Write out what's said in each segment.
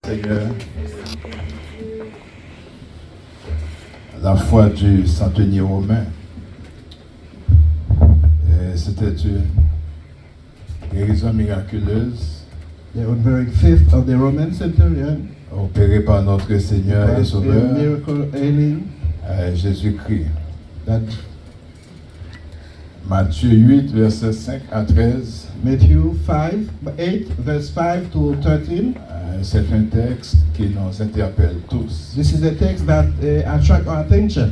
Seigneur, la foi du centenier romain, c'était une guérison miraculeuse The unbearing faith of the Roman centurion opérée par notre Seigneur et was a Sauveur, miracle healing Jésus-Christ. that Matthieu 8, versets 5 à 13, Matthew 8, verse 5 to 13. c'est un texte qui nous interpelle tous. This is a text that attracts our attention.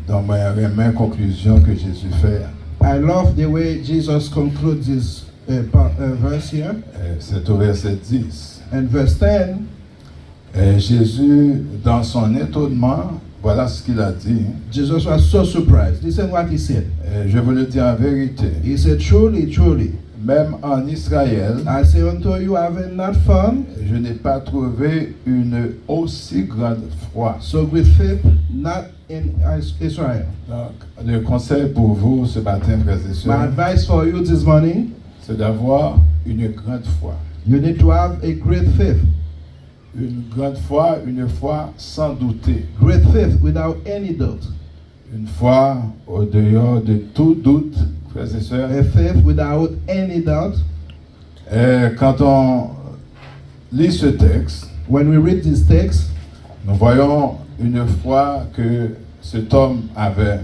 Dans ma remède conclusion que Jésus fait, I love the way Jesus concludes this verse here. c'est au verset 10. And verse 10, Jésus, dans son étonnement, voilà ce qu'il a dit. Jesus was so surprised. Listen what he said. Je vous le dis en vérité, He said, truly, truly, même en Israël, I say unto you, having not found je n'ai pas trouvé une aussi grande foi. so great faith, not in Israel. Donc, le conseil pour vous ce matin, frères et My sœurs, advice for you this morning, c'est d'avoir une grande foi. you need to have a great faith. Une grande foi, une foi sans douter. Great faith without any doubt. Une foi au dehors de tout doute, frères et sœurs. A faith without any doubt. Quand on lit ce texte, When we read this text, nous voyons une foi que cet homme avait.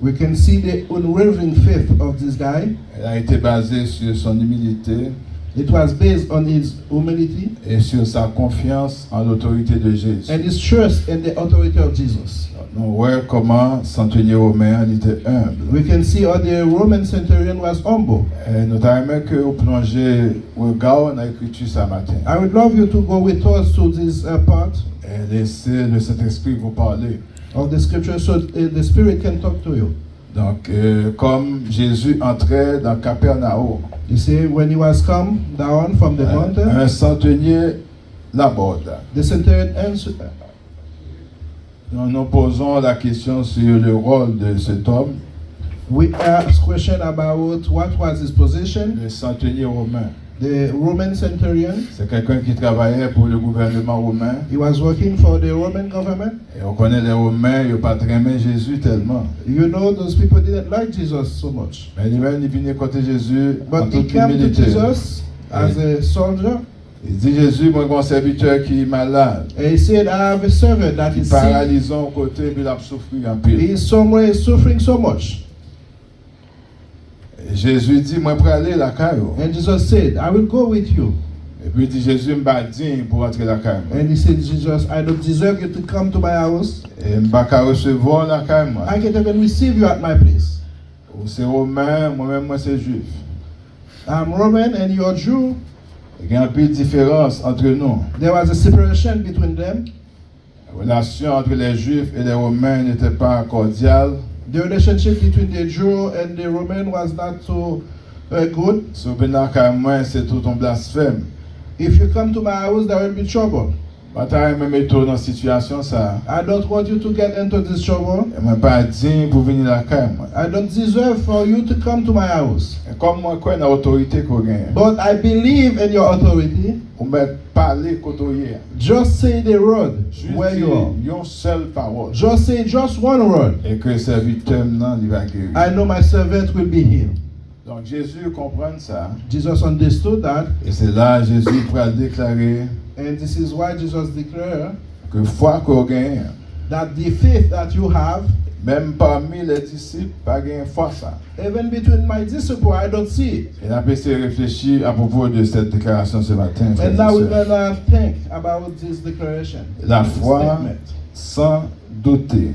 we can see the unwavering faith of this guy. Elle a été basée sur son humilité It was based on his humility et sur sa confiance en l'autorité de Jésus. and his trust in the authority of Jesus. Nous voyons comment centenier romain était humble. We can see how the Roman centurion was humble. Nous aimons que vous plongez au regard dans l'écriture ce matin I would love you to go with us to this part et laisser le Saint-Esprit vous parler. of the scripture so the Spirit can talk to you. Donc, comme Jésus entrait dans Capernaum, You see, when he was come down from the mountain, un centenier l'aborde. the centurion answered. Nous nous posons la question sur le rôle de cet homme, We asked question about what was his position. le centenier romain. The Roman centurion, C'est quelqu'un qui travaillait pour le gouvernement romain. he was working for the Roman government. Et on connaît les Romains, ils n'ont pas très aimé Jésus tellement. You know, those people didn't like Jesus so much. Mais lui-même, il venait côté Jésus en But he toute came to humilité. Jesus as a soldier. Il dit Jésus, moi, j'ai un serviteur qui est malade. And he said, I have a servant that Il is est sick. paralysé au côté, puis il a souffert en He pile. is somewhere suffering so much. Et Jésus dit, moi, je vais aller à la caillou. And Jesus said, I will go with you. Et puis il dit, Jésus m'a dit pour entrer à la caillou. And he said, Jesus, I don't deserve you to come to my house. Et je ne vais pas recevoir la caillou. I can't even receive you at my place. Ou c'est romain, moi-même, moi, c'est juif. I'm Roman and you're Jew. Il y a un peu de différence entre nous. There was a separation between them. La relation entre les juifs et les romains n'était pas cordiale. The relationship between the Jew and the Roman was not so good. Si vous venez à la caillou, c'est tout un blasphème. If you come to my house, there will be trouble. Bataille même étonne dans cette situation ça. I don't want you to get into this trouble. Et moi pas digne pour venir à la caille. I don't deserve for you to come to my house. Et comme moi quoi une autorité qu'on gagne. But I believe in your authority. On m'a parlé côtoyer. Just say the word where you are. Une seule parole. Just say just one word. Et que serviteur non il va guérir. I know my servant will be healed. Donc Jésus comprend ça. Jesus understood that. Et c'est là Jésus pourra déclarer And this is why Jesus declared que foi qu'on gagne, that the faith that you have, même parmi les disciples, pas gagne foi ça. even between my disciples, I don't see it. Et on peut essayer de réfléchir à propos de cette déclaration ce matin. frères And et now we're sœurs. gonna think about this declaration. La this foi statement. sans douter,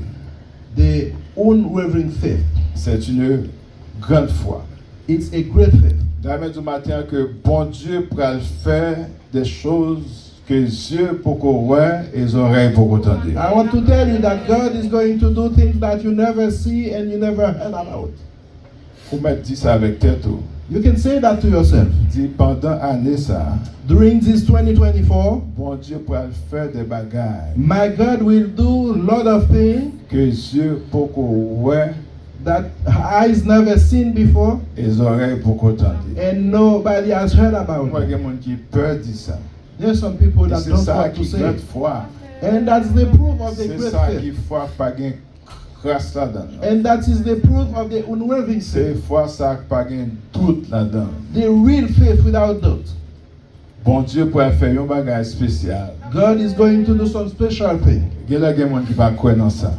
The unwavering faith. c'est une grande foi. It's a great faith. D'ailleurs, du matin que bon Dieu pourra faire des choses que les yeux pour qu'on voit et les oreilles pour entendre. I want to tell you that God is going to do things that you never see and you never heard about. Vous mettez dit ça avec tête. You can say that to yourself. Dit pendant l'année ça, During this 2024, bon Dieu pourra faire des bagages my God will do a lot of things que les yeux pour qu'on voit that eyes never seen before et les oreilles pour qu'on entende. and nobody has heard about Moi, il y it. a des gens qui peur de ça. There's some people Et that c'est don't ça want to qui say grande it. foi. And that's the proof of the C'est great ça qui faith. foi pas gain grâce là-dedans. And that is the proof of the unwavering C'est faith. foi ça pas gain doute là-dedans. The real faith without doubt. Bon Dieu pourrait faire un bagage spécial. God is going to do some special thing. Il y a des gens qui ne croient pas dans ça.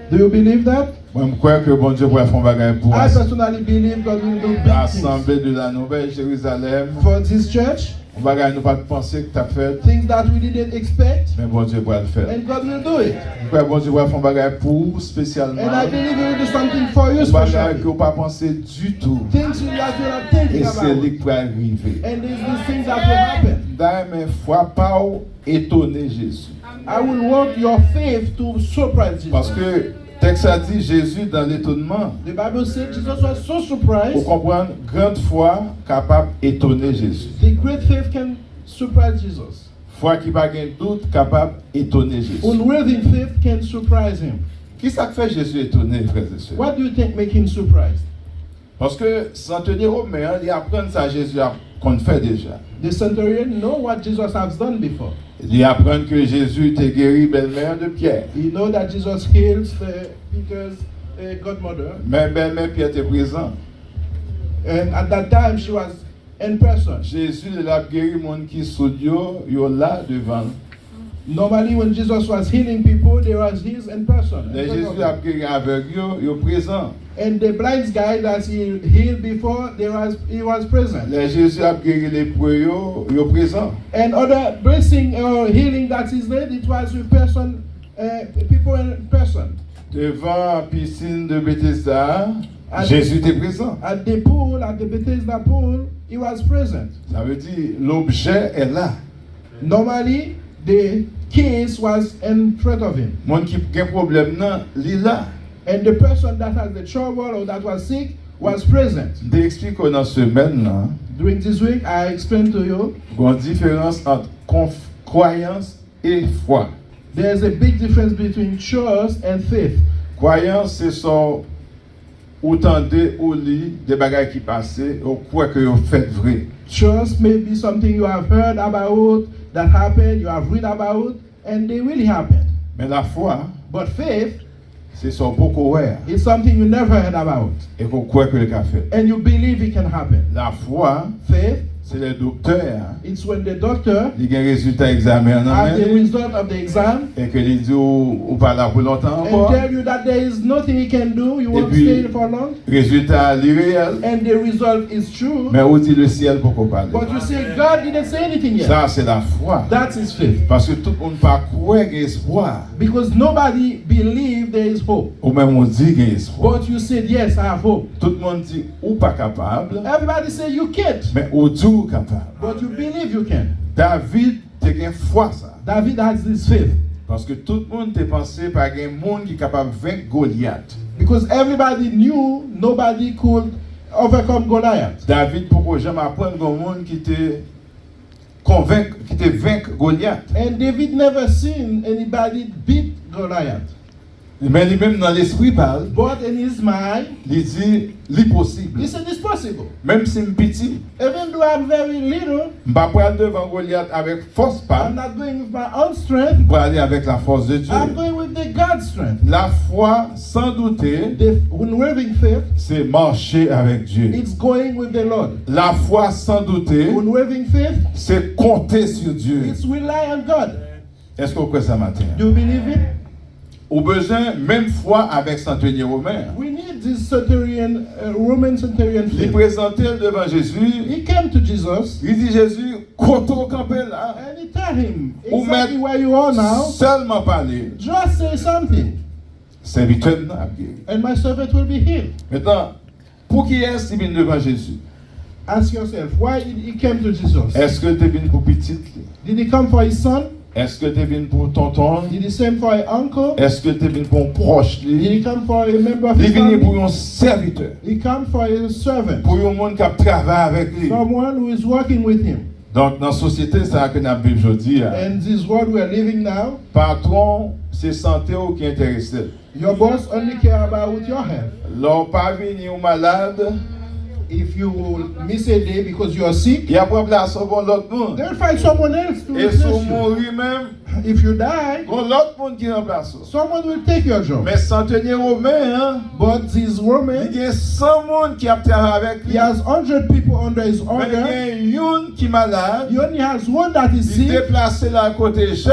Do you believe that? Moi, je crois que bon Dieu pourrait faire un bagage pour I personally believe God will do big things. l'Assemblée de la Nouvelle Jérusalem. For this church, Un bagage nous pas penser que tu as fait, things that we didn't expect, mais bon Dieu pourrait le faire. and God will do it. Je crois que bon Dieu pourrait faire un bagage pour spécialement. And I believe He will do something for you Un bagage que specially. vous pas pensé du tout. Things that you're not thinking Et c'est lui about. qui peut arriver. And there's these things that will happen. D'ailleurs, foi pas étonner Jésus. I will want your faith to surprise Jesus. Parce que le texte a dit Jésus dans l'étonnement. The Bible said Jesus was so Pour surprised. comprendre, grande foi capable d'étonner Jésus. The great faith can surprise Jesus. Foi qui pas gain doute capable d'étonner Jésus. Unwavering faith can surprise him. Qui ça fait Jésus étonné, frères et sœurs? What do you think make him surprised? Parce que centenier romain, il apprend ça à Jésus qu'on fait déjà. The centurion know what Jesus has done before. Il apprend que Jésus était guéri belle-mère de Pierre. He know that Jesus heals Peter's godmother, Mais belle-mère Pierre était présent. and at that time she was in person. Jésus il a guéri monde qui soudio, yo là devant. Normally, when Jesus was healing people, they was his in person. Les Jésus a guéri aveugle, yo présent. And the blind guy that he healed before, he was present. Les Jésus a guéri lépreux, yo présent. And other blessing or healing that is there, it was with people in person. Devant la piscine de Bethesda, Jésus était présent. At the pool, at the Bethesda pool, he was present. Ça veut dire l'objet est là. Normally, the case was in front of him. Monde qui a un problème nan, li là. And the person that had the trouble or that was sick was present. Je explique dans ce semaine là, During this week, I explained to you, il y a une différence entre croyance et foi. there's a big difference between trust and faith. Croyance, c'est son ou tendez ou lit des bagages qui passaient, ou quoi que vous faites vrai. Trust may be something you have heard about, that happened, you have read about, and they really happened. Mais la foi, But faith c'est son beaucoup ouais, is something you never heard about, et qu'on croit que le cas fait. and you believe it can happen. La foi, Faith, c'est le docteur, it's when the doctor il a un résultat examen en has the main, result of the exam et que il dit ou pas là pour longtemps and encore. tell you that there is nothing he can do, you won't puis- stay for long, Résultat réel, and the result is true, mais où dit le ciel pour qu'on parle. but you say God didn't say anything yet. Ça, c'est la foi. That is faith. Parce que tout le monde pas croit qu'il y a espoir. Because nobody believe there is hope. Ou même on dit qu'il y a espoir. But you said, yes, I have hope. Tout le monde dit ou pas capable, Everybody say you can't, mais ou dit ou capable. but you believe you can. David, tu as foi ça. David has this faith. Parce que tout le monde te pensé par un monde qui est capable de vaincre Goliath. Because everybody knew nobody could overcome Goliath. David, pourquoi jamais apprendre un monde qui te convaincre, qui te vaincre Goliath. And David never seen anybody beat Goliath. Mais lui-même dans l'esprit parle, But in his mind, il dit l'impossible. he said it's possible. Même si je suis petit, Even though I'm very little, je ne vais pas aller devant Goliath avec force I'm pas, not going with my own strength. je vais aller avec la force de Dieu. I'm going with the God's strength. La foi, sans douter, The unwavering faith, c'est marcher avec Dieu. it's going with the Lord. La foi, sans douter, Unwavering faith, c'est compter sur Dieu. it's rely on God. Est-ce que vous croyez ça matin? Do you believe it? Au besoin, même foi avec centenier romain. We need this centurion, Roman centurion Il faith. présentait devant Jésus. He came to Jesus Il dit Jésus, quand on campe là, and he told him Ou exactly met- where you are now. seulement parler. Just say something, Serviteur n'a guéri. and my servant will be healed. Maintenant, pour qui est-ce qui vient devant Jésus? Ask yourself, why did he come to Jesus? Est-ce que tu viens pour petit? Did he come for his son? Est-ce que tu viens pour tonton? Did he come for an uncle? Est-ce que tu viens pour un proche? Did he come for a member of Il his vient pour family? un serviteur. He come for a servant, Pour un monde qui travaille avec lui. someone who is working with him. Donc, dans la société, ça que nous vivons aujourd'hui, And this world we are living now, patron, c'est santé ou qui intéresse. your boss only care about your health. L'on pas venir ou malade, If you miss a day because you are sick, il y a un place pour l'autre monde. they'll find someone else to Et si replace vous you. mourrez même, If you die, il y a l'autre monde qui remplace. someone will take your job. Mais centenier romain, hein, But this il Roman, y a 100 monde qui a travaillé avec he lui. has 100 people under his Mais order. il y a une qui est malade. He only has one that is Il sick. déplacé là à côté de Jésus.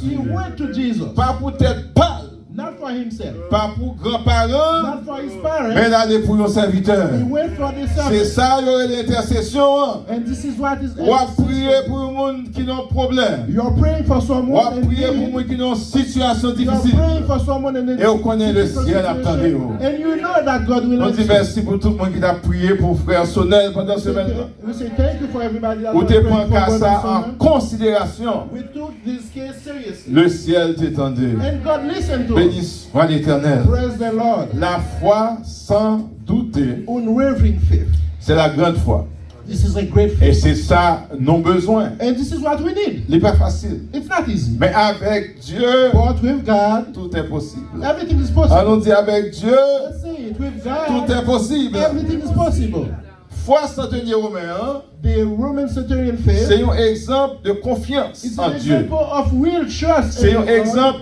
He went to Jesus, Pas pour tête pâle, not for himself, pas pour grands-parents, not for his mais parents. d'aller pour nos serviteurs. He went for the C'est servants. ça, il y aurait l'intercession. Hein. And this is what is. Ou à prier pour les gens qui ont problème. You're praying for Ou à someone and prier pour les you- gens qui ont situation you're difficile. praying for someone and Et on connaît le ciel attendez vous. and you know that God will On dit answer. merci pour tout le monde qui a prié pour frère Sonel pendant ce matin. We say thank you for everybody that Ou was te praying prends for qu'à God ça and en Son. considération. We took this case seriously. Le ciel t'étendait. And God listened to Béni us. soit l'Éternel. Praise the Lord. La foi sans douter, Unwavering faith. c'est la grande foi. This is a great Et faith. c'est ça nos besoins. And this is what we need. Il n'est pas facile. It's not easy. Mais avec Dieu, But with God, tout est possible. everything is possible. Allons dire avec Dieu, Let's say it. With tout God, est possible. everything is possible. Foi centenier romain, hein, The Roman centurion faith c'est un exemple de confiance is en an Dieu. example of real trust. C'est in un God. exemple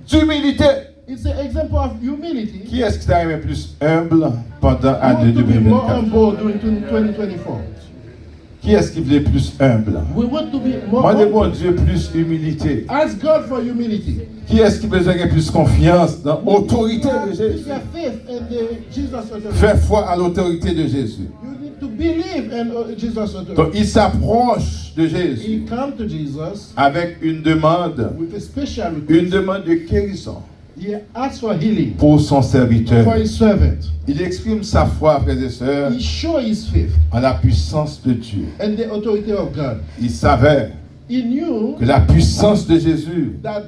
d'humilité. It's an example of humility. Qui est-ce qui t'a aimé plus humble pendant We l'année want to be more 2024? humble during 2024. Qui est-ce qui voulait plus humble? We want to be more Moi, de humble. bon Dieu, plus humilité. Ask God for humility. Qui est-ce qui besoin de plus confiance dans l'autorité de Put Jésus? your faith in the Jesus authority. Fais foi à l'autorité de Jésus. You need to believe in Jesus authority. Donc, il s'approche de Jésus He come to Jesus avec une demande with a special de guérison He asks for healing pour son serviteur. for his servant. Il exprime sa foi, frères et sœurs, He show his faith en la puissance de Dieu. and the authority of God. Il savait He knew que la puissance de Jésus, that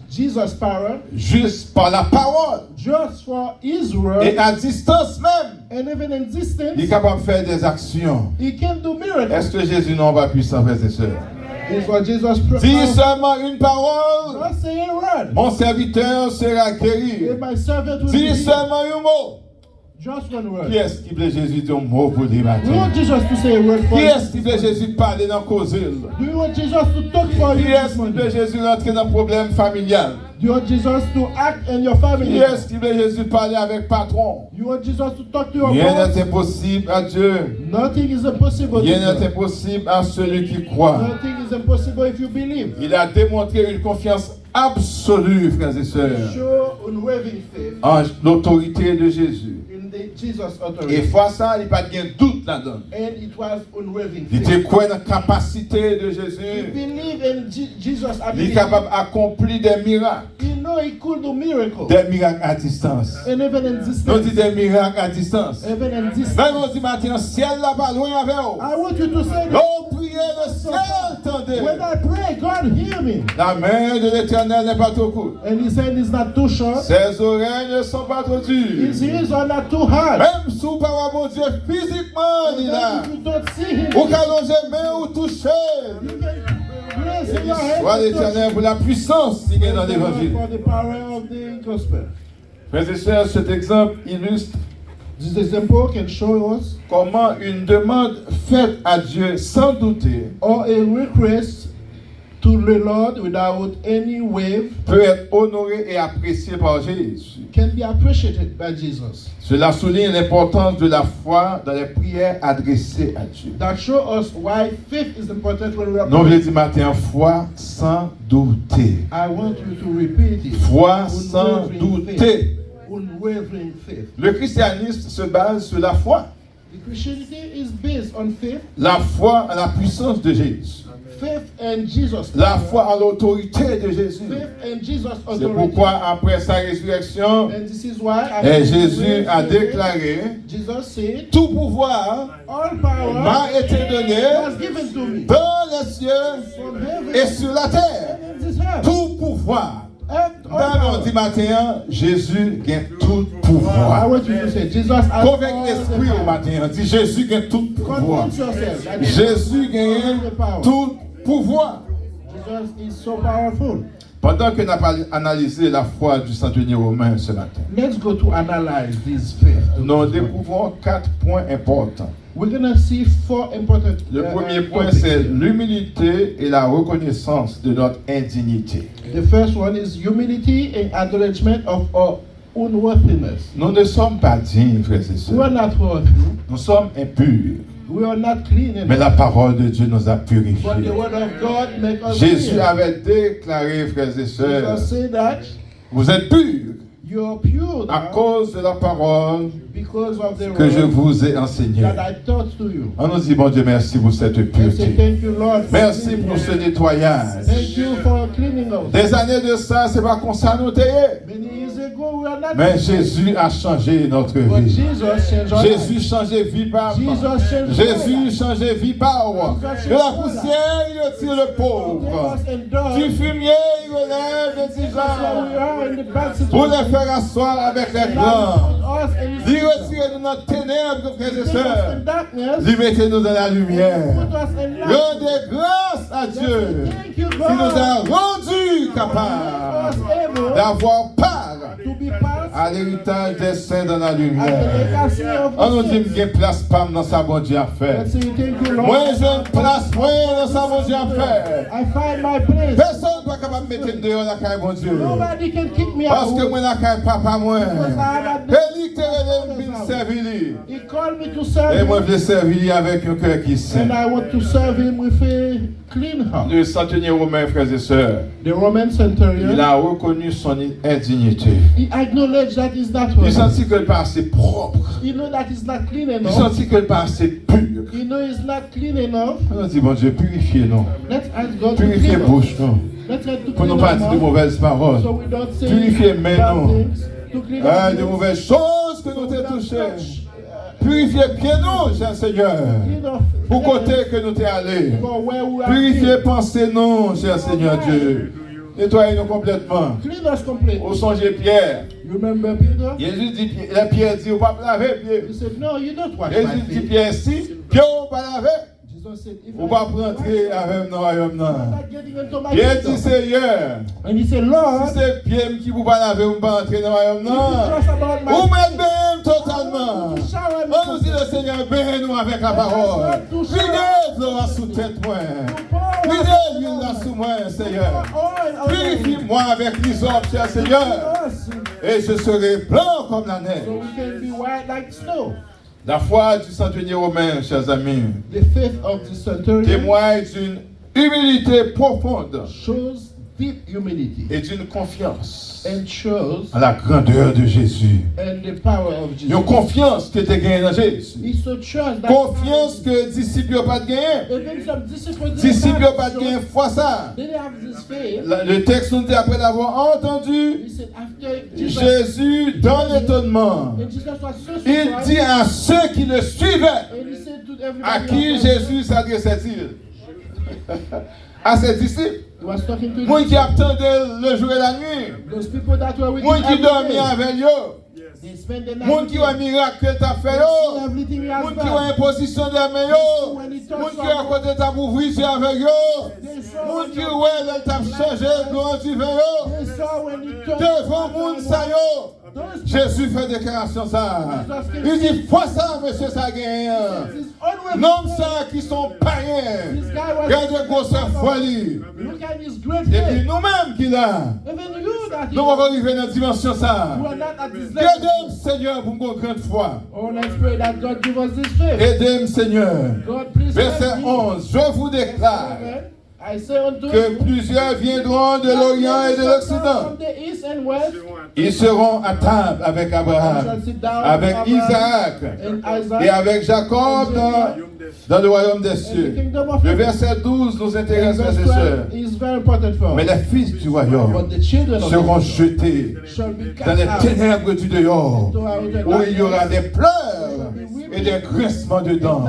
Jesus' power, juste par la parole just for his word, et à distance même, and even in il est distance, capable de faire des actions. he can do miracles. Est-ce que Jésus n'a pas puissance, frères et sœurs? It's what Jesus Dis seulement une parole, Just say a word. mon serviteur sera guéri. And my servant will be Dis healed. seulement un mot. Just one word. Qui est-ce qui veut Jésus dire un mot pour lui Do you matin? want Jesus to say a word for Qui you? est-ce qui veut Jésus parler dans la cause? Do you want Jesus to talk for Qui you est-ce this qui morning? veut Jésus rentrer dans le problème familial? Do you want Jesus to act in your Qui family? est-ce qui veut Jésus parler avec patron? You want Jesus to talk to your Rien boss? n'est impossible à Dieu. Nothing is impossible to Rien n'est God. impossible à celui qui croit. Nothing is impossible if you believe. Il a démontré une confiance absolue, frères et sœurs, Show unwavering faith en l'autorité de Jésus. in the Jesus Et authority. fois ça, il n'y a pas de doute là-dedans. And it was unwavering Il faith. était quoi dans la capacité de He Jésus? believed in Jesus' Il est ability. capable d'accomplir des miracles. He know he could do miracles. Des miracles à distance. And even in Nous dit distance. des miracles à distance. Even in distance. Même on dit maintenant, ciel là pas loin avec vous. I want you to say that L'eau priez le ciel, attendez. when I pray, God hear me. La main de l'Éternel n'est pas trop courte. And his hand is not too short. Ses oreilles ne sont pas trop dures. His ears are not too hard. Même sous par mon Dieu, physiquement, il a. Even if you don't see him, Ou qu'allonger main ou toucher. you can raise Béni your hand soit and touch. l'Éternel pour la puissance qu'il y a dans l'évangile. For the power of the gospel. Frères et sœurs, cet exemple illustre This example can show us comment une demande faite à Dieu sans douter or a request to the Lord without any wave peut être honorée et appréciée par Jésus. can be appreciated by Jesus. Cela souligne l'importance de la foi dans les prières adressées à Dieu. That show us why faith is important when we are Nous praying. voulons dire matin, foi sans douter. I want you to repeat it. Foi sans Unwavering douter. faith. Unwavering faith. Le christianisme se base sur la foi. The Christianity is based on faith, La foi en la puissance de Jésus. faith in Jesus, La foi en l'autorité de Jésus. faith in Jesus' C'est authority. pourquoi après sa résurrection, And this is why et Jésus a déclaré, Jesus said, tout pouvoir all power m'a été donné was given to me dans les cieux from heaven et sur la terre. and in this earth. Tout pouvoir. And all Dans power. le matin, Jésus gagne tout I pouvoir. want you to say, Jesus has all Convainc l'esprit au the power. matin, dit Jésus gagne tout pouvoir. Convince yourself that Jésus gagne tout pouvoir. Jesus is so powerful. Pendant que nous avons analysé la foi du centenier romain ce matin, Let's go to analyze this faith. nous découvrons 4 points importants. we're going to see four important Le premier point, topics c'est here. l'humilité et la reconnaissance de notre indignité. The first one is humility and acknowledgement of our unworthiness. Nous ne sommes pas dignes, frères et We are sœurs. not worthy. Nous sommes impurs. We are not clean Mais enough. la parole de Dieu nous a But the purifiés. word of God makes us Jésus clean. avait déclaré, frères et sœurs, Jesus say that vous êtes purs you are pure à now cause de la parole because of the que je word vous ai enseignée. that I taught to you. On nous dit, bon Dieu, merci pour cette I say pureté. thank you, Lord. for Merci cleaning pour us. ce nettoyage. Thank you for cleaning us. Des années de ça, c'est pas comme ça nous t'ayons. Many years ago, we are not. Mais Jésus a changé notre But vie. Jesus changed our life. Jésus changeait vie par Jesus changed Jésus our life. changeait vie par de la poussière, il retire le Gave pauvre. us and Du done. fumier, il relève les That's why we gens are in the bad pour les situation. faire asseoir avec les God grands. put us in Il His retire de notre ténèbres, frères et Take us sœurs. in darkness. Il mettez-nous dans la Put lumière. us in light. Rendez grâce à Dieu Thank you, qui nous God. a rendus Make us capables able d'avoir part to be part à l'héritage des saints dans la of the lumière. legacy of On nous the dit saints. qu'il y a place pas dans sa bonne Dieu à faire. Let's say thank you, Lord. Moi, j'ai une place, moi, dans sa bonne Dieu à faire. I find my place. Personne n'est pas capable de mettre dehors la caille, bon Dieu. Nobody can kick me Parce que out. moi, la caille, papa, moi. Because I have a Et lui, il vient servir lui. He called me to Et serve moi, him, je vais servir lui avec un cœur qui saint. and I want to serve him with a clean heart. Le centenier romain, frères et sœurs, The Roman il centurion, a reconnu son indignité. he acknowledged that he's not Il worthy. sentit qu'elle n'est pas assez propre. He know that he's not clean Il enough. sentit qu'elle n'est pas assez pure. He know he's not clean enough. On a dit, bon Dieu, purifiez-nous. Let's ask God to Purifiez clean us. bouche, nous. Let's try to Pour clean ne pas our dire de mouth, mauvaises paroles. so we don't say Purifiez mains, bad nous. things. To clean Ah, our de lips, mauvaises choses que nous t'avons touchées. Purifiez bien nous, cher Seigneur. clean our Pour côté que nous t'es allé. for where we are Purifiez clean. pensez nous, cher Seigneur Dieu. Nettoyez-nous complètement. Clean us completely. Au songe Pierre. You remember Peter? Jésus dit, la Pierre dit, on va pas laver pied. He said, no, you don't wash my Jésus dit, feet. Pierre, si, Pierre, on va laver. Jesus said, if On I va don't wash rentrer my avec nous royaume. I'm non. not getting into my Pierre dit, kingdom. Seigneur, And he said, si Lord, c'est Pierre qui vous va laver, on va entrer dans le royaume. if you Non. trust about my Vous feet, m'êtes bien totalement. you shower me On nous dit le Seigneur, bénis-nous avec la parole. Videz l'eau sous tête, moi. Videz l'huile là sous moi, Seigneur. Purifie-moi avec l'hysope, cher Seigneur. Et je serai blanc comme la So neige. we can be white like snow. La foi du centenier romain, chers amis, The faith of the centurion témoigne d'une humilité profonde shows deep humility et d'une confiance and shows à la grandeur de Jésus. and the power of Une Jesus. confiance que tu as gagnée dans Jésus. It's a trust that Confiance que disciples n'ont pas de gagner. even some disciples Disciples n'ont pas de show- gagner foi ça. they didn't have this faith. Le texte nous dit après l'avoir entendu, He said after Jesus Jésus, dans l'étonnement, and Jesus was so il surprised, dit à ceux qui le suivaient, and he said to everybody à qui else, Jésus s'adressait-il? À ses disciples. he was talking to Moi qui attendaient le jour et la nuit. those people that were with Moi him qui every dormais day. avec eux. They spend the night Moi with qui him. ont un miracle que tu as fait. They Yo. see everything he has Moi qui ont done. une position de main. Moi qui ont à côté ta ouvrir avec eux. They saw Moi when qui he- ouais, t'a changé de gloire du vin. they saw when he turned Devant monde ça yo. those Jésus fait déclaration ça. Il dit fois ça monsieur ça gagne. his own way. Non ça qui sont païens. This guy was Regardez grosse folie. look at his great Et puis faith. nous-mêmes qui là. Even you that Nous allons arriver dans la dimension ça. you are not at this level. Aidez-moi Seigneur pour une grande foi. Oh, let's pray that God give us this faith. Aidez-moi Seigneur. God, please Verset help me. 11. Je vous déclare I say unto que you, plusieurs viendront de l'Orient et de l'Occident. from the east and west, Ils seront à table avec Abraham, avec Isaac et avec Jacob dans le royaume des and the cieux. kingdom of Le heaven. verset 12 nous And intéresse, verse frères et sœurs. 12 is very important for Mais us. les fils du royaume But the children of seront the jetés shall be dans les cast out ténèbres du dehors, où il y aura des pleurs et des grincements de dents.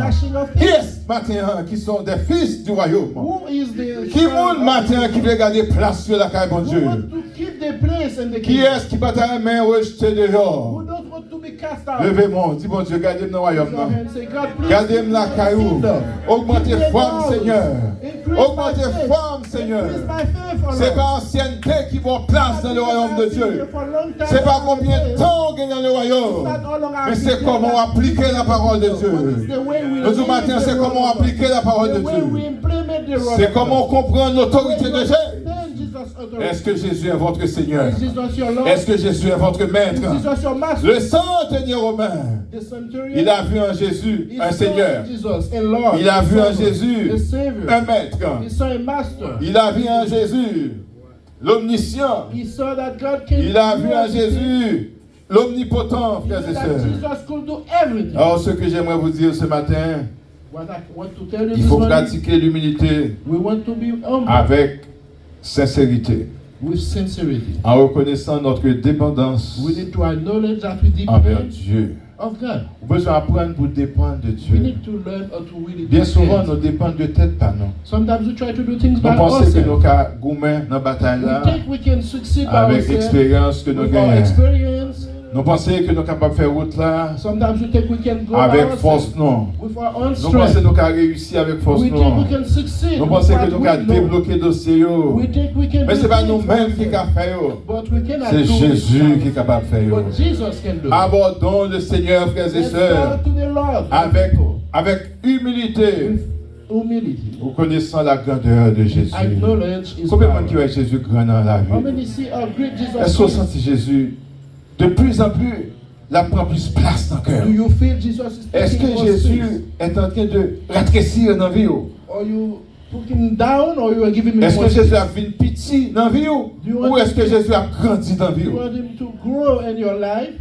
Qui est ce matin qui sont des fils du royaume? Who is the Qui monde matin qui veut garder place sur la caille, bon who Dieu? want to keep the place and the Qui kingdom? est-ce qui va ta main rejetée Who dehors? don't want to be cast cast out. Levez-moi, dis bon Dieu, gardez-moi dans le royaume. Raise your hand, say, God, please Gardez-moi la keep me in caillou. the kingdom. Augmentez Give me foi, knowledge. Seigneur. Increase Augmentez my faith. foi, Seigneur. Increase my faith, oh C'est Lord. pas ancienneté qui va place dans le royaume de Dieu. C'est pas combien de temps on gagne dans le royaume. Mais c'est comment appliquer la parole de Dieu. Nous matin, c'est comment appliquer la parole de Dieu. C'est comment comprendre l'autorité de Jésus. Est-ce que Jésus est votre Seigneur? Est-ce que Jésus est votre maître? Le centenier romain, il a vu en Jésus un Seigneur. Il a vu en Jésus un maître. Il a vu en Jésus l'omniscient. Il a vu en Jésus l'omnipotent, frères et sœurs. Alors, ce que j'aimerais vous dire ce matin, il faut pratiquer l'humilité avec sincérité, en reconnaissant notre dépendance envers Dieu. Nous avons besoin d'apprendre pour dépendre de Dieu. Bien souvent, nous dépendons de tête par nous. Nous pensons que nous avons gourmets dans la bataille là, avec l'expérience que nous gagnons. Nous pensons que nous sommes capables de faire route là avec force non. Nous pensons que nous avons réussi avec force non. Nous pensons que nous avons débloqué le dossier. Mais ce n'est pas nous-mêmes qui avons fait. C'est Jésus qui est capable de faire. Abordons le Seigneur, frères et sœurs, avec humilité. Reconnaissant la grandeur de Jésus. Combien de monde qui voit Jésus grand dans la vie? Est-ce qu'on sent Jésus de plus en plus, la prend plus place dans le cœur? Est-ce que Jésus est en train de rétrécir dans la vie? Est-ce que Jésus a vu pitié dans la vie? Ou est-ce que Jésus a grandi dans la vie?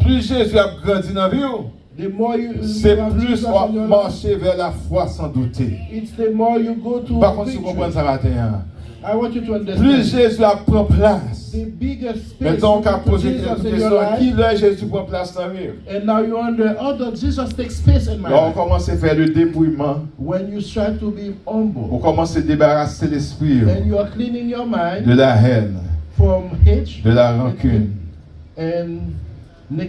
Plus Jésus a grandi dans la vie, c'est plus on marcher vers la foi sans douter. Par contre, si vous comprenez ça matin, plus Jésus a pris place. Maintenant, on a posé quelques questions. Qui là Jésus prend place dans la vie? On commence à faire le dépouillement. On commence à débarrasser l'esprit de la haine, de la rancune, de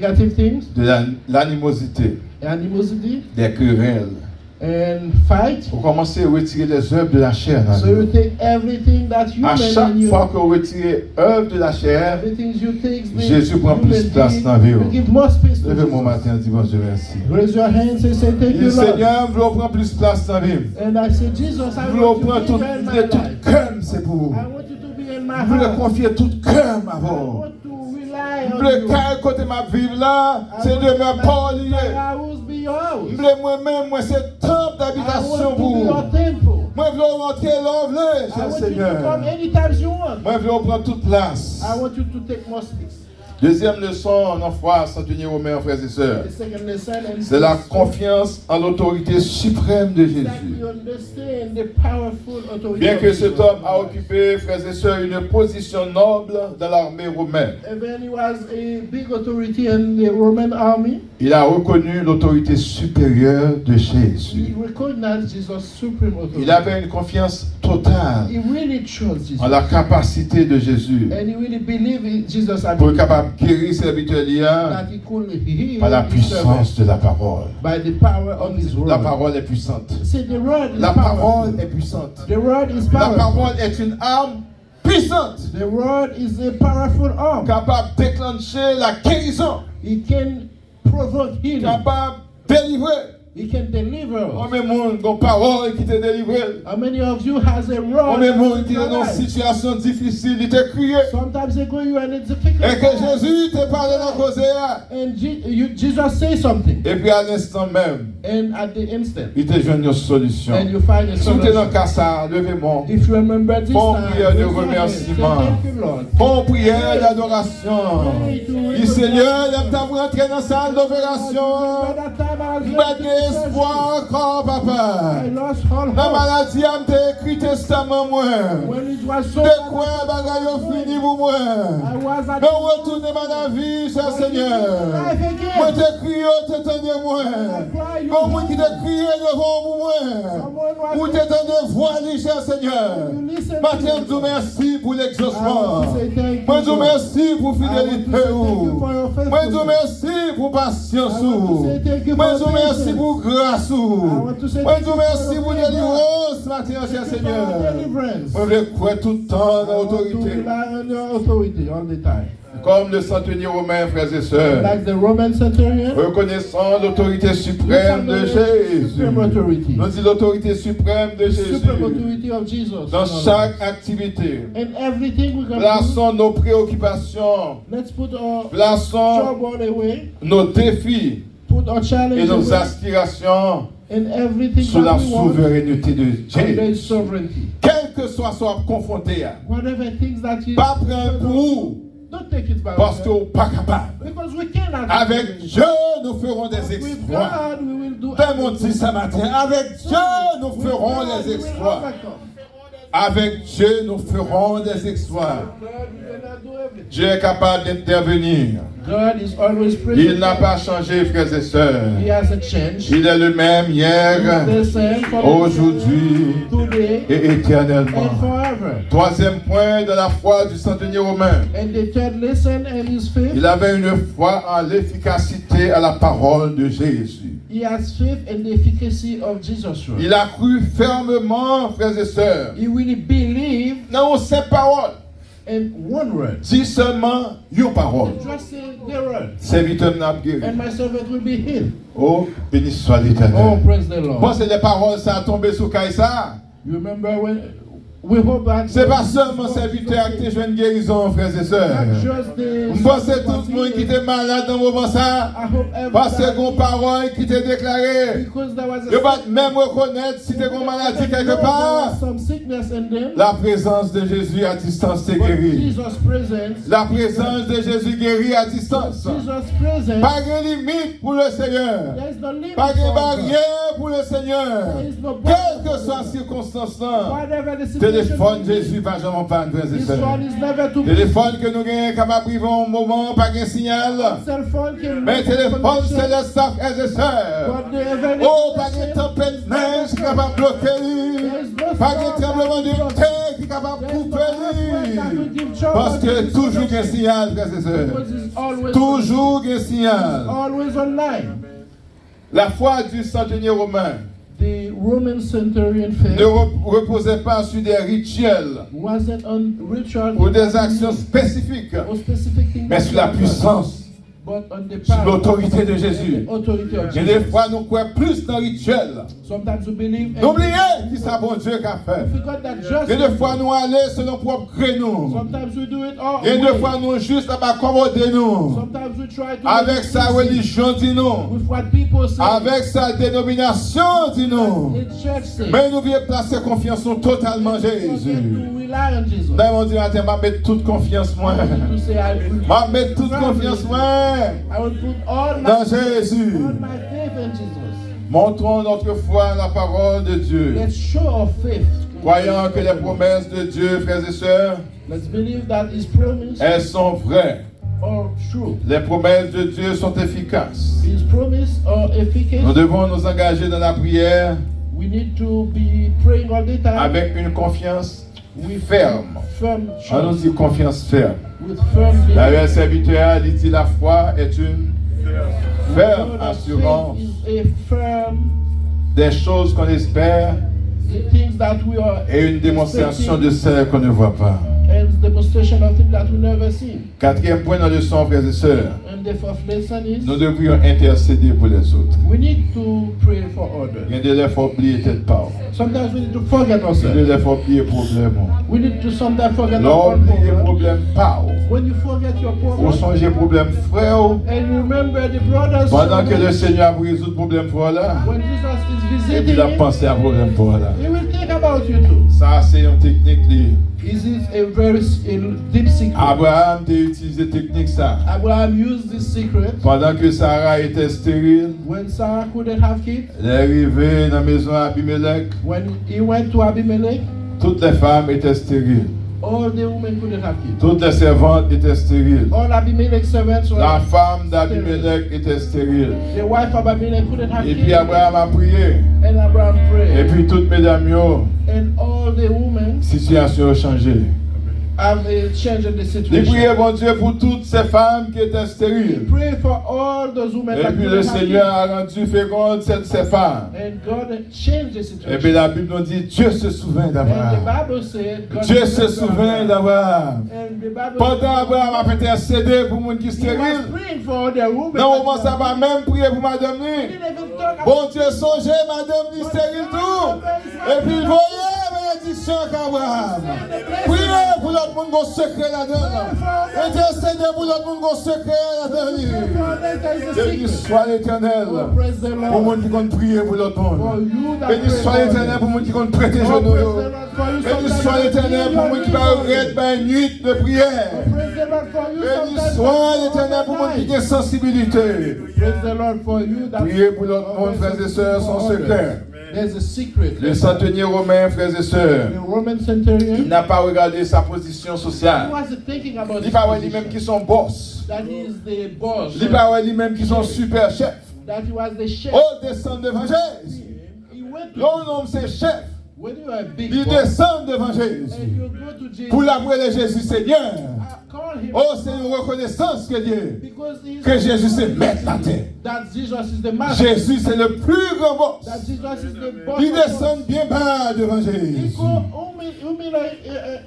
l'animosité, des querelles. Vous commencez à retirer les œuvres de la chair. À chaque fois que vous retirez œuvres de la chair, Jésus prend plus de place dans la vie. Levez-moi matin et dis bon Dieu merci. Le Seigneur veut prendre plus de place dans la vie. Vous prendre tout cœur, c'est pour vous. Vous voulez confier tout cœur à vous. Le cas côté ma vie là, c'est de ma parole. Moi-même, moi c'est temple d'habitation pour vous. Moi je veux rentrer l'enveloppe, cher Seigneur. Moi je veux prendre toute place. Deuxième leçon, en foi, centenier romain, frères et sœurs, c'est la confiance en l'autorité suprême de Jésus. Bien que cet homme a occupé, frères et sœurs, une position noble dans l'armée romaine, il a reconnu l'autorité supérieure de Jésus. Il avait une confiance totale en la capacité de Jésus pour être capable de guérir ses serviteurs par la puissance de la parole. La parole est puissante. La parole est puissante. La parole est une arme puissante. Capable de déclencher la guérison. Capable de délivrer. He can deliver us. How many of you has a rod? Sometimes they go you and it's difficult. And Jesus say something. Et puis à l'instant même, and at the instant, il te donne une solution. And you find a solution. If you remember this time, prière de remerciement, bon prière d'adoration. Le Seigneur, il t'a rentré dans la salle d'opération. Espoir encore, papa. La maladie a été écrit testament, moi. De quoi bagaille fini pour moi. Non, retournez ma vie, cher Seigneur. Moi te crié, t'entendais moi. Comme moi qui te crié devant moi. Ou t'entendais voix, cher Seigneur. Matin, je vous remercie pour l'exaucement. Moi je vous remercie pour fidélité. Moi je vous remercie pour patience. Moi je vous remercie pour grâce. Moi je vous remercie pour délivrance, matin, cher Seigneur. Moi je crois tout le temps dans l'autorité. Comme le centenier romain, frères et sœurs, reconnaissant l'autorité suprême de Jésus. Nous disons l'autorité suprême de Jésus. Dans chaque activité, plaçons nos préoccupations, plaçons nos défis et nos aspirations sous la souveraineté de Jésus. Quel que soit confronté, pas prendre pour parce qu'on n'est pas capable. Avec Dieu, nous ferons des exploits. Comme on dit ce matin, avec Dieu, nous ferons des exploits. Avec Dieu, nous ferons des exploits. Dieu est capable d'intervenir. Il n'a pas changé, frères et sœurs. Il est le même hier, aujourd'hui et éternellement. Troisième point de la foi du centenier romain. Il avait une foi en l'efficacité à la parole de Jésus. Il a cru fermement, frères et sœurs, dans ses paroles. And one word. Dis seulement une parole. Just say the word. Serviteur n'a pas guéri. And my servant will be healed. Oh, béni soit l'Éternel. Oh, praise the Lord. Pensez les paroles, ça a tombé sur Kaïsa. You remember when we hope that. C'est pas seulement serviteur qui a une guérison, frères et sœurs. Vous pensez tout le monde qui était malade dans le moment ça. Parce que vos paroles qui étaient déclarées. Vous pouvez même reconnaître si tu as une maladie quelque part. La présence de Jésus à distance te guérit. La présence de Jésus guérit à distance. Pas de limite pour le Seigneur. Pas de barrière pour le Seigneur. Quelle que soit la circonstance là. Téléphone Jésus pas jamais panne, frères et sœurs. Téléphone que nous gagnons capable priver un moment pas de signal. Mais téléphone céleste, frères et sœurs. Oh, pas de tempête neige qui est capable de bloquer. Pas de tremblement de terre qui est capable de couper. Parce que toujours un signal, frères et sœurs. Toujours un signal. La foi du centenier romain The Roman centurion faith ne reposait pas sur des rituels wasn't on ritual ou des actions spécifiques, mais sur la puissance, sur l'autorité de Jésus. Et des fois, nous croyons plus dans le rituel. N'oubliez qui c'est bon Dieu qui a fait. Et des fois, nous allons selon propre créneau. Et des fois, nous juste à accommoder nous. Avec sa religion, dit nous. Avec sa dénomination, dit nous. Mais nous voulons placer confiance en totalement Jésus. Là, on dit, je vais mettre toute confiance moi. Je vais mettre toute confiance moi. Dans Jésus. Montrons notre foi à la parole de Dieu. Croyant que les promesses de Dieu, frères et sœurs, elles sont vraies. Les promesses de Dieu sont efficaces. Nous devons nous engager dans la prière avec une confiance ferme. On nous dit confiance ferme. D'ailleurs, le serviteur dit la foi est une ferme assurance des choses qu'on espère et une démonstration de celles qu'on ne voit pas. Quatrième point dans le leçon, frères et sœurs, nous devrions intercéder pour les autres. Il y a des fois oublier tête part. Il y a des fois oublier problème. L'homme oublier problème pas. Vous songez problème frère. Pendant que le Seigneur a résoudre le problème pour là, et puis il a pensé à problème pour là. Ça c'est une technique. Abraham a utilisé technique ça. Abraham used this secret. Pendant que Sarah était stérile, When Sarah couldn't have kids, elle est arrivée dans la maison d'Abimelech. when he went to Abimelech, Toutes les femmes étaient stériles. All the women couldn't have kids. Toutes les servantes étaient stériles. All Abimelech's servants were La femme sterile. d'Abimelech était stérile. The wife of Abimelech couldn't have Et kids. puis Abraham a prié. And Abraham Et prayed. puis toutes mesdames, yo, And all the women situation a changé. have changed the Il situation. priait, bon Dieu, pour toutes ces femmes qui étaient He stériles. prayed for all those women Et that puis le couldn't have Seigneur kids. a rendu féconde ces femmes. And God changed the Et situation. puis la Bible nous dit, Dieu se souvient And the d'Abraham. Bible said, God Dieu se remembered souvient Abraham. d'Abraham. And the Bible Pendant Abraham a intercédé pour les gens qui he was stériles. praying for the women. Non, au that moment ça va même prier pour madame he lui. didn't even talk about Bon Dieu, songez madame lui stérile tout. Et puis voyez bénédiction qu'Abraham. Priez pour l'autre monde qu'on secret là-dedans. Intercédez pour l'autre monde qu'on secret là-dedans. Béni soit l'Éternel. Oh, praise the Pour Lord. les gens qui comptent prier pour l'autre For monde. you that Béni pray soit for l'Éternel them. pour les gens qui comptent prêter Oh, genoux. praise the Lord for you. Béni Sometimes soit you l'Éternel pour feel les gens qui your arrêtent need. une nuit de prière. Praise the Lord for you. Béni Sometimes soit you l'Éternel pour les gens qui ont sensibilité. praise the Lord for you. that Priez pour l'autre monde, frères et sœurs, sans secret. There's a secret. Le centenier romain, frères et sœurs, The Roman il centurion, n'a pas regardé sa position he sociale. wasn't thinking about Il his pas lui-même qui position, sont boss. that he is the boss, Il pas lui-même qui sont super chef. that he was the chef. Oh, descend d'évangile. He went to, L'homme nomme c'est chef. when you are a big Il boss, descend d'évangile. and you go to Jesus, Pour l'appeler Jésus Seigneur. call him, Oh, c'est une reconnaissance que Dieu. because he's Que Jésus c'est maître la terre. that Jesus is the master, Jésus c'est le plus grand boss. that Jesus is the boss. Il of all. descend bien bas devant He Jésus. go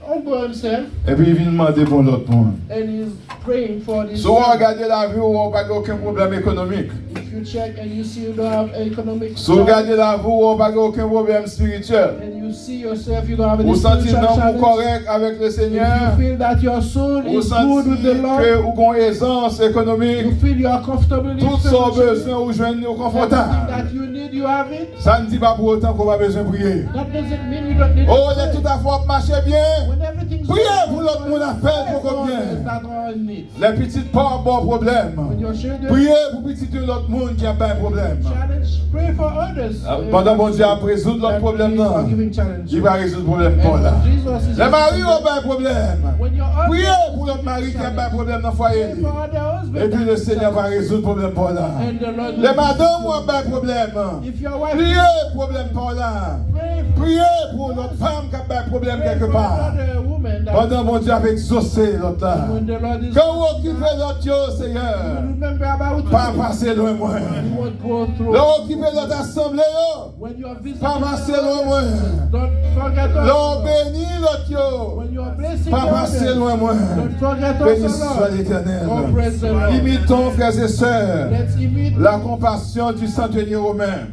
humble himself, Et puis il vient demander pour l'autre monde. and he's praying for this. Si vous regardez la vie, vous n'avez pas aucun problème économique. If you check and you see you don't have economic, Si vous regardez la vie, vous n'avez pas aucun problème spirituel. and you see yourself you don't have any Vous sentez spiritual non challenge, correct avec le if Seigneur. you feel that your soul Vous is good with the sentez Lord, que vous avez aisance you économique. feel you are comfortable in Tout son fellowship, besoin, vous joignez everything confortable. that you need, you have it. Ça ne dit pas pour autant qu'on va besoin de prier. That doesn't mean you don't need Oh, to il est pray. tout à fait marché bien. When everything's Priez good, pour l'autre monde à faire pray pour for combien. others that are in need. Les petites pas bon When problème. your children Priez pour petit de l'autre monde qui a pas un problème. challenge, pray for others. Pendant bon Dieu a résoudre l'autre problème, non. Forgiving challenge. Il va résoudre le problème And pas là. when Jesus is Les maris ont pas un problème. when your husband Priez pour l'autre mari qui a pas un problème dans le foyer. pray for their husband, Et puis le Seigneur va résoudre le problème pas là. and the Lord Les madames ont pas un problème. if your wife Priez problème pas là. pray Priez pour l'autre femme qui a pas un problème pray quelque for part. another woman that Pendant mon Dieu avec exaucé l'autre là. when the Lord is Quand vous occupez l'autre yo, Seigneur, remember about pas passer loin moi. you won't go through Là occupez l'autre assemblée yo, when you are visiting pas passer loin moi. don't forget us. Là béni l'autre yo, When you are blessing pas passer others, loin moi. don't forget Béni us, soit Lord. l'Éternel. Oh, praise the Lord. Imitons, frères et sœurs, Let's imitate la compassion du centenier romain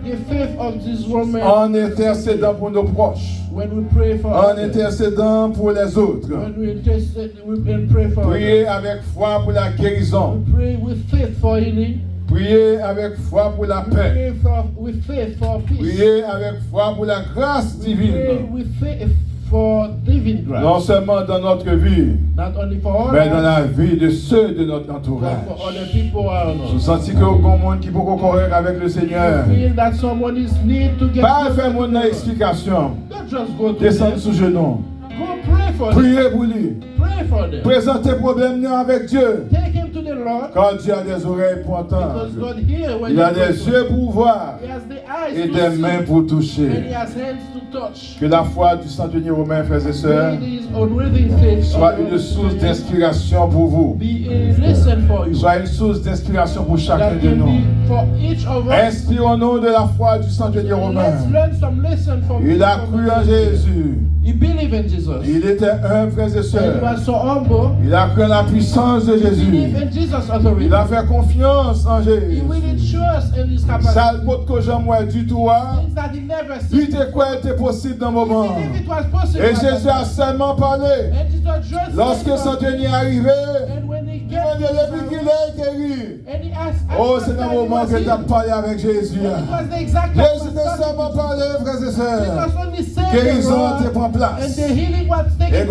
the faith of this woman en intercédant pour nos proches, when we pray for en others. intercédant pour les autres. When we intercede, we can pray for Priez others. avec foi pour la guérison. We pray with faith for healing. Priez avec foi pour la We paix. pray with faith for peace. Priez avec foi pour la grâce We pray divine. with faith for living Non grace. seulement dans notre vie, Not only for all mais dans us, la vie de ceux de notre but entourage. for other people around Je us. sens que aucun monde qui peut correct avec le Seigneur. Feel that someone is need to get Pas closer faire to mon the Lord. explication. Don't just go to Descendre them. sous genou. Go pray for them. Priez pour lui. Pray for them. Présentez problème avec Dieu. Take him to the Lord. Quand Dieu a des oreilles pour entendre. Because God hears when Il you a pray des for yeux pour voir He has the eyes et to des see, mains pour and he toucher. has hands to touch. Que la foi du centenier romain, frères et sœurs, May this unwavering faith soit of une yours source d'inspiration pour vous. be a lesson for you. Soit une source d'inspiration pour chacun That de can nous. be for each of us. Inspirons-nous de la foi du centenier romain. Let's learn some lesson from Il a from cru en Jesus. Jésus. He believed in Jesus. Il était un, frères et And he sœurs. was so humble. Il a cru en la puissance de He believed Jésus. in Jesus' authority. Il a fait confiance en He Jésus. really trusts in his Ça capacity. le pot que j'en moi du tout. Things that he never Il seen. était quoi était possible dans le He moment. believed it was possible. Et at that Jésus a time. seulement parlé. And Jesus just Lorsque said centenier est something. arrivé, And when he il came m'a dit to depuis his qu'il house, est guéri. and he asked, Oh, after c'est dans that le he moment was que tu as healed. parlé avec Jésus. And it was the exact Jésus time t'a seulement parlé, frères et sœurs. Jesus only said Guérison the te prend word, place. and the healing was taking Et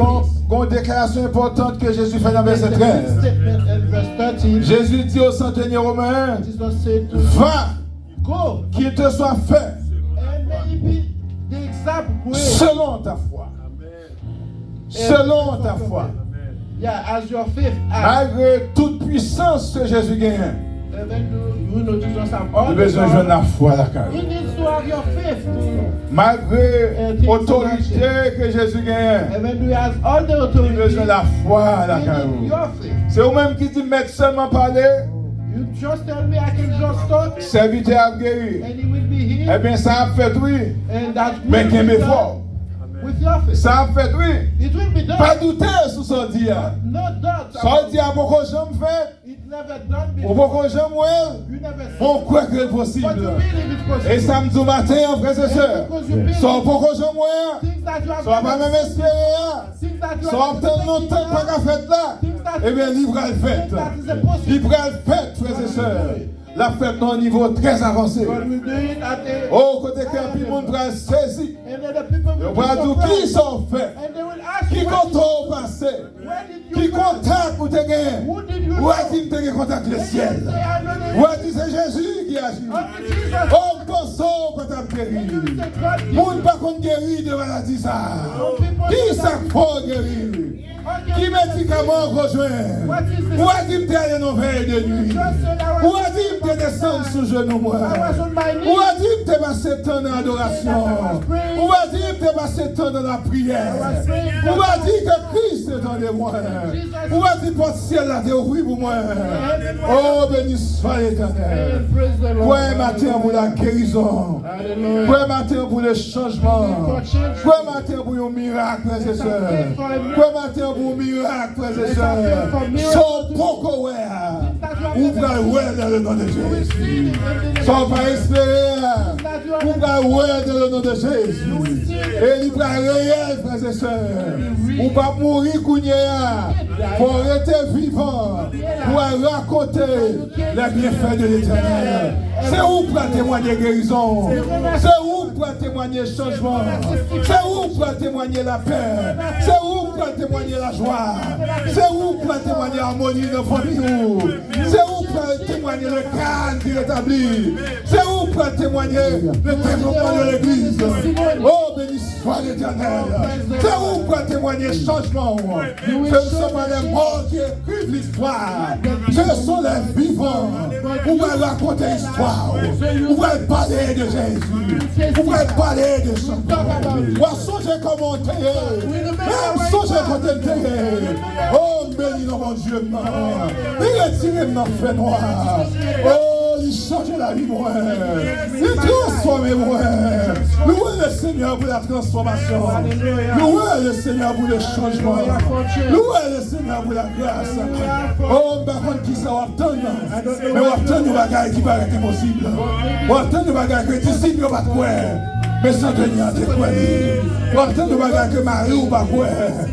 une déclaration importante que Jésus fait dans verset The 13. statement in verse 13, Jésus dit au centenier romain, Jesus said to va, go, qu'il te soit fait and may it be the exact way, selon ta foi. selon ta foi. Yeah, as your faith acts. Malgré toute puissance que Jésus gagne, Even though you know Jesus have tu all as the besoin de power, la foi là quand you même. need to have your faith. Malgré l'autorité que Jésus gagne, Even though he has all the tu as authority, besoin de la foi là you quand need même. your faith. C'est vous-même qui dit mettre seulement parler, You just tell me I can just talk serviteur a guéri. and he will be Eh healed. bien, ça a fait oui. And that Mais will qu'un be effort. done with your faith. Ça a fait oui. It will be done. Pas douter sur ce dia. No doubt. Ça dit à beaucoup de gens fait. It never done Ou before. beaucoup de gens You never see. on croit que c'est But possible. you believe it's possible. Et samedi matin, frères et sœurs, Because you believe sans beaucoup de gens moyens, things that you have sans pas never même seen, espérer, things that you sans have obtenir never longtemps seen, pas qu'à faire là, eh bien, libre à le fait. things that is impossible. Libre à le fait, frères et sœurs. La fête à un niveau très avancé. God will do it at a Au côté que tout le monde va saisir. and then the people On will be va dire qui surprised. sont fait, And they will ask qui you, compte au passé, where did qui you go? contact ou te gagné. Who did you Où know? a-t-il te contact le ciel? Say, I know the Où a-t-il c'est Jésus qui agit? only Jesus. Oh, pensons que t'as guéri. And you will say, God did Moun pas qu'on guérit de maladie ça. Qui ça faut guérir? Qui médicament rejoint? Où a-t-il te aller dans veille de nuit? Où a-t-il te descendre sous genou moi? Où a-t-il te passer temps dans l'adoration? Où a-t-il te passer temps dans la prière? Où a-t-il que Christ est dans les moi? Où a-t-il que le ciel a été ouvert pour moi? Oh, béni soit l'Éternel. Praise the Lord. Point matin pour la guérison. Hallelujah. Point matin pour le changement. Point matin pour un miracle, frères et sœurs. Point matin pour un miracle, frères et sœurs. Sans pourquoi ouvre le dans le nom de Jésus. Sans pas espérer. Ouvre le dans le nom de Jésus. Et il va réel, frères et sœurs. Ou pas mourir kounya. Pour rester vivant. Pour raconter les bienfaits de l'Éternel. C'est où pour témoigner guérison. C'est où pour témoigner changement. C'est où pour témoigner la paix. C'est où pour témoigner la joie. C'est où pour témoigner l'harmonie de la famille. C'est où pour témoigner le calme qui est rétabli. C'est où pour témoigner le développement de l'Église. Oh, béni soit l'Éternel. C'est où pour témoigner le changement. Ce ne sont pas les morts qui écrivent l'histoire. Ce sont les vivants. Vous allez raconter l'histoire. Vous allez parler de Jésus. Vous allez parler de son corps. Vous songez comment t'es. Même songez comment t'es. Oh, béni dans mon Dieu. Il retire mon fait noir. Oh, il change la vie, moi. Il transforme, moi. Louez le Seigneur pour la transformation. Louez le Seigneur pour le changement. Louez le Seigneur pour la grâce. Oh, par contre, qui ça va attendre? Mais on va attendre des bagages qui paraissent impossibles. On va attendre des bagages que tu signes pas de quoi. Mais sans tenir à tes quoi. On va attendre des bagages que Marie ou pas quoi.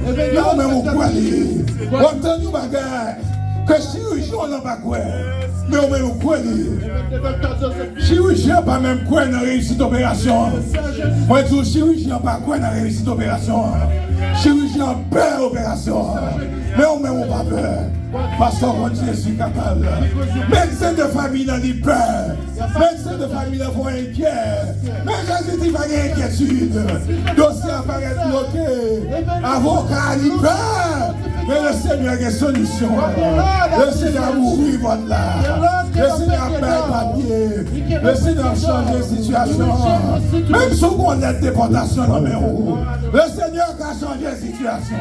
Mais on même au quoi. On va attendre des bagages que chirurgien n'a pas quoi. Mais on même au quoi. Chirurgien pas même quoi dans la réussite d'opération. Moi, je dis chirurgien pas quoi dans la réussite d'opération. Chirurgien peur opération. Mais on même pas peur. Parce qu'on Jésus capable. Médecin de famille n'a ni peur. Médecin de famille n'a pas inquiet. Mais Jésus dit pas d'inquiétude. Dossier apparaît bloqué. Avocat n'a peur. Mais le Seigneur a une solution. Le Seigneur a mouru votre là. Le Seigneur a payé papier. Le Seigneur a changé la situation. Même si on a une déportation dans mes roues. Le Seigneur a changé la situation.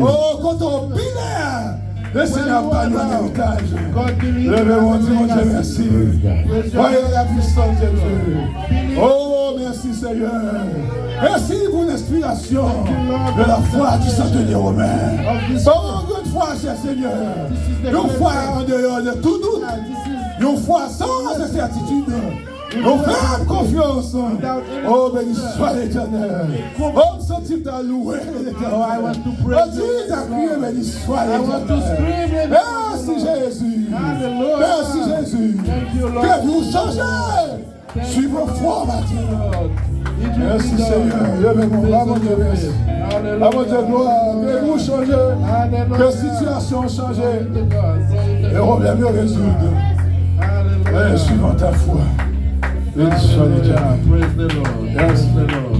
Oh, quand on binaire. Le Seigneur a nous un héritage. Levez mon Dieu, mon Dieu, merci. Voyez la puissance de Dieu. Oh, merci Seigneur. Merci pour l'inspiration de la foi du Saint-Denis romain. Oh, une foi, cher Seigneur. Une foi en dehors de tout doute. Une foi sans incertitude. Nous faisons confiance. Oh, béni soit l'Éternel. Oh, senti ta louer l'Éternel. Oh, Dieu t'a crié, béni soit l'Éternel. Merci Jésus. Merci Jésus. Que vous changez. Suivez foi, Matthieu. Merci Seigneur. Levez-moi. Ah, mon Dieu, merci. Ah, mon Dieu, gloire. Que vous changez. Que situation change. Les problèmes résoudent. Et suivant ta foi. Praise the Lord. Praise the Lord.